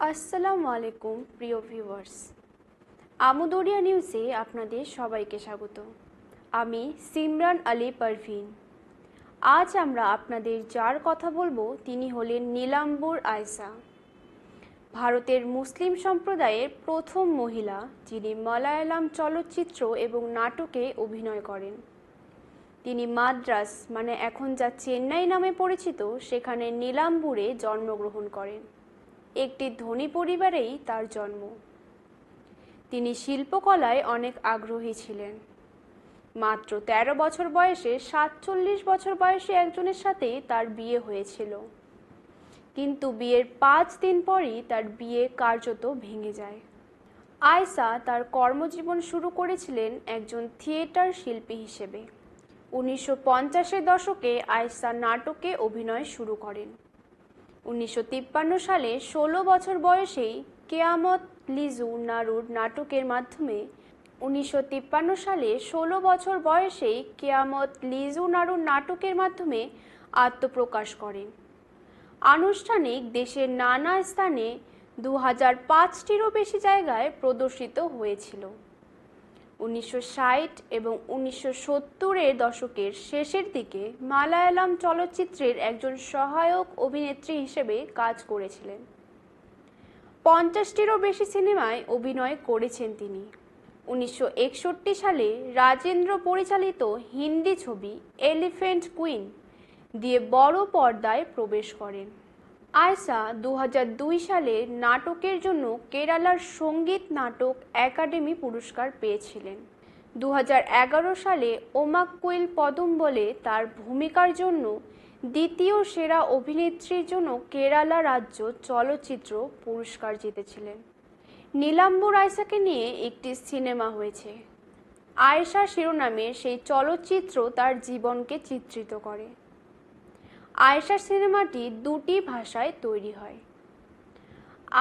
আসসালামু আলাইকুম প্রিয় ভিউয়ার্স, আমুদরিয়া নিউজে আপনাদের সবাইকে স্বাগত। আমি সিমরান আলী পারভিন। আজ আমরা আপনাদের যার কথা বলবো তিনি হলেন নীলাম্বুর আয়েশা। ভারতের মুসলিম সম্প্রদায়ের প্রথম মহিলা যিনি মালায়ালাম চলচ্চিত্র এবং নাটকে অভিনয় করেন। তিনি মাদ্রাস মানে এখন যা চেন্নাই নামে পরিচিত সেখানে নীলাম্বুরে জন্মগ্রহণ করেন। একটি ধনী পরিবারেই তার জন্ম। তিনি শিল্পকলায় অনেক আগ্রহী ছিলেন। মাত্র ১৩ বছর বয়সে ৪৭ বছর বয়সী একজনের সাথে তার বিয়ে হয়েছিল, কিন্তু বিয়ের ৫ দিন পরই তার বিয়ে কার্যত ভেঙে যায়। আয়েশা তার কর্মজীবন শুরু করেছিলেন একজন থিয়েটার শিল্পী হিসেবে। ১৯৫০-এর দশকে আয়েশা নাটকে অভিনয় শুরু করেন। ১৯৫৩ সালে ১৬ বছর বয়সেই কেয়ামত লিজু নারুর নাটকের মাধ্যমে ১৯৫৩ সালে ১৬ বছর বয়সেই কেয়ামত লিজু নারুর নাটকের মাধ্যমে আত্মপ্রকাশ করেন। আনুষ্ঠানিক দেশের নানা স্থানে ২০০৫টিরও বেশি জায়গায় প্রদর্শিত হয়েছিল। ১৯৬০ এবং ১৯৭০-এর দশকের শেষের দিকে মালায়ালাম চলচ্চিত্রের একজন সহায়ক অভিনেত্রী হিসেবে কাজ করেছিলেন। ৫০টিরও বেশি সিনেমায় অভিনয় করেছেন তিনি। ১৯৬১ সালে রাজেন্দ্র পরিচালিত হিন্দি ছবি এলিফ্যান্ট কুইন দিয়ে বড় পর্দায় প্রবেশ করেন। আয়েশা ২০০২ সালে নাটকের জন্য কেরালার সঙ্গীত নাটক একাডেমি পুরস্কার পেয়েছিলেন। ২০১১ সালে ওমাক্কুইল পদুম্বলে তার ভূমিকার জন্য দ্বিতীয় সেরা অভিনেত্রীর জন্য কেরালা রাজ্য চলচ্চিত্র পুরস্কার জিতেছিলেন। নীলাম্বুর আয়েশাকে নিয়ে একটি সিনেমা হয়েছে। আয়েশা শিরোনামে সেই চলচ্চিত্র তার জীবনকে চিত্রিত করে। আয়েশা সিনেমাটি দুটি ভাষায় তৈরি হয়।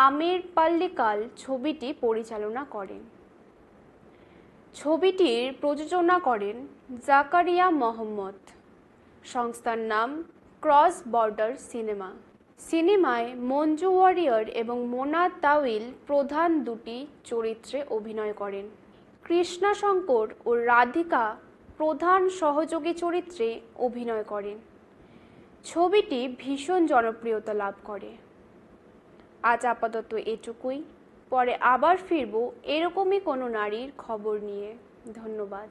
আমির পাল্লিকাল ছবিটি পরিচালনা করেন। ছবিটির প্রযোজনা করেন জাকারিয়া মোহাম্মদ। সংস্থার নাম ক্রস বর্ডার সিনেমা। সিনেমায় মঞ্জু ওয়ারিয়র এবং মোনা তাওইল প্রধান দুটি চরিত্রে অভিনয় করেন। কৃষ্ণা শঙ্কর ও রাধিকা প্রধান সহযোগী চরিত্রে অভিনয় করেন। ছবিটি ভীষণ জনপ্রিয়তা লাভ করে। আজ আপাতত এটুকুই। পরে আবার ফিরব এরকমই কোনো নারীর খবর নিয়ে। ধন্যবাদ।